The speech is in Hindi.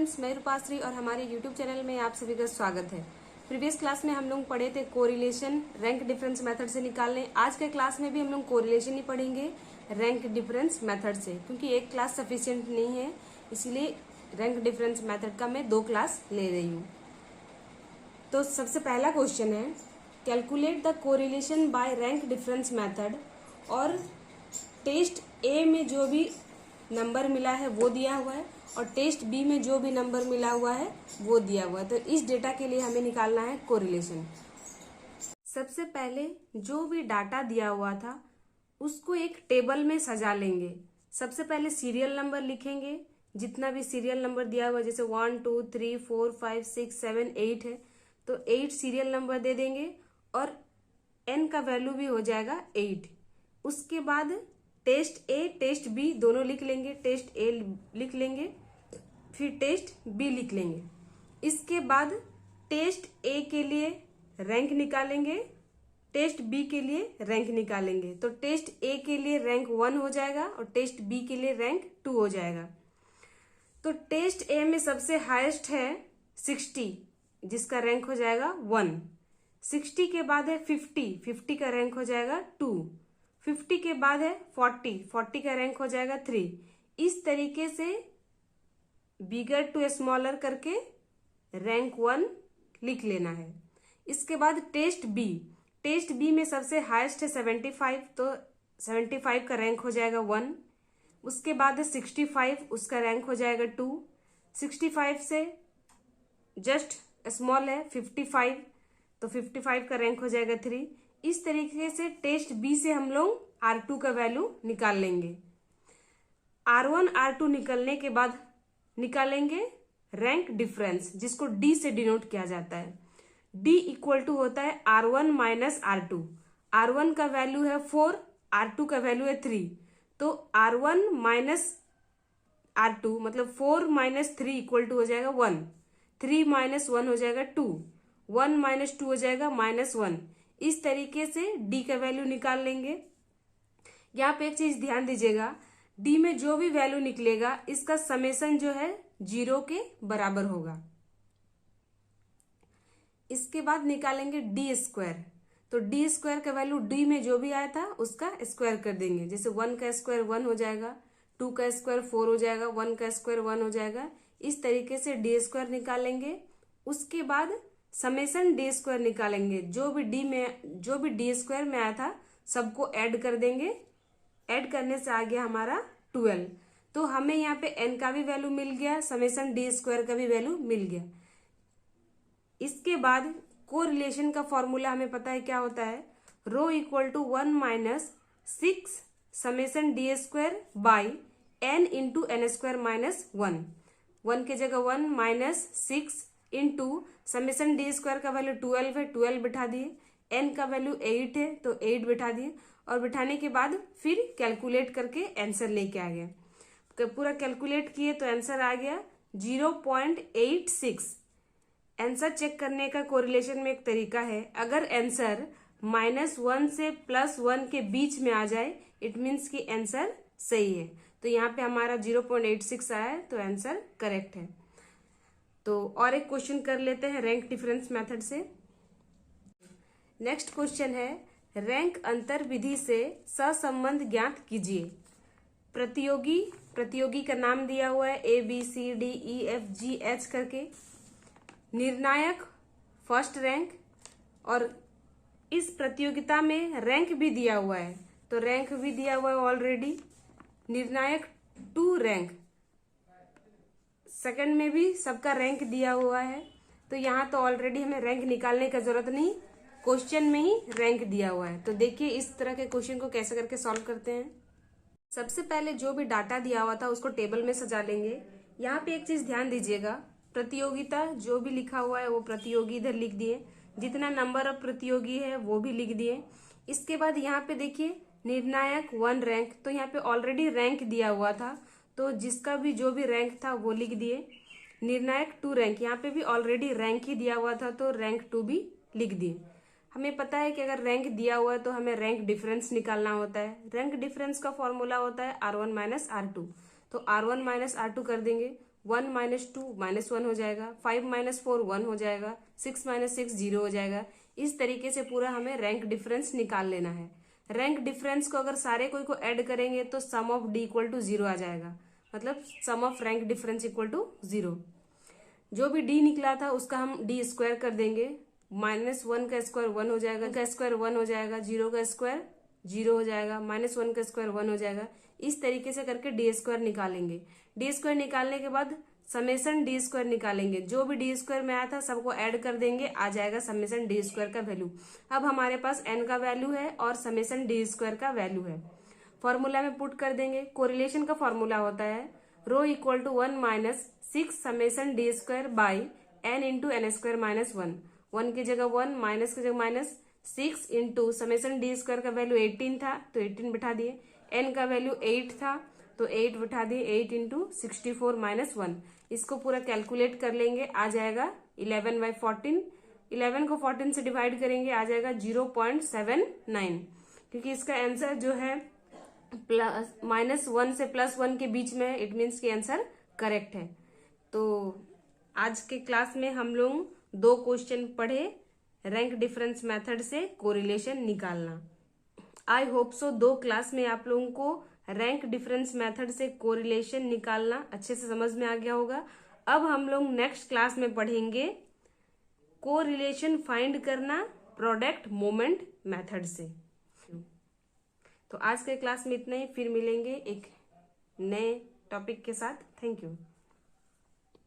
स्टूडेंट्स, मैं रूपाश्री और हमारे यूट्यूब चैनल में आप सभी का स्वागत है। प्रीवियस क्लास में हम लोग पढ़े थे कोरिलेशन रैंक डिफरेंस मेथड से निकालने। आज के क्लास में भी हम लोग कोरिलेशन ही पढ़ेंगे रैंक डिफरेंस मेथड से, क्योंकि एक क्लास सफिशिएंट नहीं है, इसीलिए रैंक डिफरेंस मेथड का मैं 2 क्लास ले रही हूँ। तो सबसे पहला क्वेश्चन है, calculate the correlation by rank difference method. और टेस्ट ए में जो भी नंबर मिला है वो दिया हुआ है और टेस्ट बी में जो भी नंबर मिला हुआ है वो दिया हुआ है। तो इस डेटा के लिए हमें निकालना है कोरिलेशन। सबसे पहले जो भी डाटा दिया हुआ था उसको एक टेबल में सजा लेंगे। सबसे पहले सीरियल नंबर लिखेंगे, जितना भी सीरियल नंबर दिया हुआ है, जैसे 1 2 3 4 5 6 7 8 है तो 8 सीरियल नंबर दे देंगे और n का वैल्यू भी हो जाएगा 8। उसके बाद टेस्ट ए टेस्ट बी दोनों लिख लेंगे, टेस्ट ए लिख लेंगे फिर टेस्ट बी लिख लेंगे। इसके बाद टेस्ट ए के लिए रैंक निकालेंगे, टेस्ट बी के लिए रैंक निकालेंगे। तो टेस्ट ए के लिए रैंक 1 हो जाएगा और टेस्ट बी के लिए रैंक 2 हो जाएगा। तो टेस्ट ए में सबसे हाईएस्ट है 60, जिसका रैंक हो जाएगा 1। 60 के बाद है 50 का रैंक हो जाएगा 2। 50 के बाद है 40 का रैंक हो जाएगा 3। इस तरीके से बिगर टू स्मॉलर करके रैंक 1 लिख लेना है। इसके बाद टेस्ट बी में सबसे हाईएस्ट है 75, तो 75 का रैंक हो जाएगा 1। उसके बाद है 65, उसका रैंक हो जाएगा 2। 65 से जस्ट स्मॉल है 55, तो 55 का रैंक हो जाएगा 3। इस तरीके से टेस्ट बी से हम लोग R2 का वैल्यू निकाल लेंगे। R1 R2 निकलने के बाद निकालेंगे रैंक डिफरेंस, जिसको D से डिनोट किया जाता है। D इक्वल टू होता है R1 माइनस R2। R1 का वैल्यू है 4, R2 का वैल्यू है 3, तो R1 माइनस R2 मतलब 4 माइनस 3 इक्वल टू हो जाएगा 1। 3 माइनस 1 हो जाएगा 2, 1 माइनस 2 हो जाएगा -1। इस तरीके से D का वैल्यू निकाल लेंगे। यहाँ पे एक चीज ध्यान दीजिएगा, D में जो भी वैल्यू निकलेगा इसका समेशन जो है 0 के बराबर होगा। इसके बाद निकालेंगे D स्क्वायर। तो D स्क्वायर का वैल्यू D में जो भी आया था उसका स्क्वायर कर देंगे। जैसे 1 का स्क्वायर 1 हो जाएगा, 2 का स्क्वायर 4 हो जाएगा, 1 का स्क्वायर 1 हो जाएगा। इस तरीके से D स्क्वायर निकालेंगे। उसके बाद समेशन D स्क्वायर निकालेंगे। जो भी D स्क्वायर में आया था सबको ऐड कर देंगे। ऐड करने से आ गया हमारा 12। तो हमें यहाँ पे n का भी वैल्यू मिल गया, समेशन D स्क्वायर का भी वैल्यू मिल गया। इसके बाद कोरिलेशन का फॉर्मूला हमें पता है क्या होता है, rho equal to 1 minus 6 summation D square by n into n square minus 1। 1 की जगह 1 minus 6 into summation D square का वैल्यू 12 है, 12 बिठा दिए। n का वैल्यू 8 है तो 8 बिठा दिए और बिठाने के बाद फिर कैलकुलेट करके आंसर लेके आ गया। पूरा कैलकुलेट किए तो आंसर आ गया 0.86। आंसर चेक करने का कोरिलेशन में एक तरीका है, अगर आंसर -1 से +1 के बीच में आ जाए इट मीन्स कि आंसर सही है। तो यहाँ पे हमारा 0.86 आया है तो आंसर करेक्ट है। तो और एक क्वेश्चन कर लेते हैं रैंक डिफरेंस मेथड से। नेक्स्ट क्वेश्चन है, रैंक अंतर विधि से सहसंबंध ज्ञात कीजिए। प्रतियोगी का नाम दिया हुआ है ABCDEFGH करके। निर्णायक फर्स्ट रैंक, और इस प्रतियोगिता में रैंक भी दिया हुआ है, तो रैंक भी दिया हुआ है ऑलरेडी। निर्णायक 2 रैंक, सेकंड में भी सबका रैंक दिया हुआ है, तो यहाँ तो ऑलरेडी हमें रैंक निकालने का जरूरत नहीं, क्वेश्चन में ही रैंक दिया हुआ है। तो देखिए इस तरह के क्वेश्चन को कैसे करके सॉल्व करते हैं। सबसे पहले जो भी डाटा दिया हुआ था उसको टेबल में सजा लेंगे। यहाँ पे एक चीज ध्यान दीजिएगा, प्रतियोगिता जो भी लिखा हुआ है वो प्रतियोगी इधर लिख दिए, जितना नंबर ऑफ प्रतियोगी है वो भी लिख दिए। इसके बाद यहाँ पे देखिए निर्णायक 1 रैंक, तो यहाँ पे ऑलरेडी रैंक दिया हुआ था तो जिसका भी जो भी रैंक था वो लिख दिए। निर्णायक 2 रैंक, यहाँ पे भी ऑलरेडी रैंक ही दिया हुआ था तो रैंक 2 भी लिख दिए। हमें पता है कि अगर रैंक दिया हुआ है तो हमें रैंक डिफरेंस निकालना होता है। रैंक डिफरेंस का फॉर्मूला होता है R1 माइनस R2, तो R1 माइनस R2 कर देंगे। 1 माइनस 2 -1 हो जाएगा, 5 माइनस 4 1 हो जाएगा, 6 माइनस 6 0 हो जाएगा। इस तरीके से पूरा हमें रैंक डिफरेंस निकाल लेना है। रैंक डिफरेंस को अगर सारे कोई को ऐड करेंगे तो sum of D equal to 0 आ जाएगा, मतलब sum of rank difference equal to 0। जो भी डी निकला था उसका हम डी स्क्वायर कर देंगे। -1 का स्क्वायर 1 हो जाएगा, का स्क्वायर 1 हो जाएगा, 0 का स्क्वायर 0 हो जाएगा, -1 का स्क्वायर 1 हो जाएगा। इस तरीके से करके डी स्क्वायर निकालेंगे। डी स्क्वायर निकालने के बाद समेसन डी स्क्वायर निकालेंगे। जो भी डी स्क्वायर में आया था सबको ऐड कर देंगे, आ जाएगा समेसन डी स्क्वायर का वैल्यू। अब हमारे पास एन का वैल्यू है और समेसन डी स्क्वायर का वैल्यू है। फॉर्मूला में पुट कर देंगे। कोरिलेशन का फॉर्मूला होता है rho equal to 1 minus 6 summation D square by N into N square -1। 1 की जगह 1, माइनस की जगह -6 इंटू समेसन डी स्क्वायर का वैल्यू 18 था तो 18 बिठा दिए, एन का वैल्यू 8 था तो 8 बिठा दिए, 8 इंटू 64 -1। इसको पूरा कैलकुलेट कर लेंगे, आ जाएगा 11/14। 11 को 14 से डिवाइड करेंगे, आ जाएगा 0.79, क्योंकि इसका आंसर जो है -1 से +1 के बीच में, इट मीन्स की आंसर करेक्ट है। तो आज के क्लास में हम लोग 2 क्वेश्चन पढ़े रैंक डिफरेंस मेथड से कोरिलेशन निकालना। आई होप सो 2 क्लास में आप लोगों को रैंक डिफरेंस मेथड से कोरिलेशन निकालना अच्छे से समझ में आ गया होगा। अब हम लोग नेक्स्ट क्लास में पढ़ेंगे कोरिलेशन फाइंड करना प्रोडक्ट मोमेंट मेथड से। तो आज के क्लास में इतना ही, फिर मिलेंगे एक नए टॉपिक के साथ। Thank you.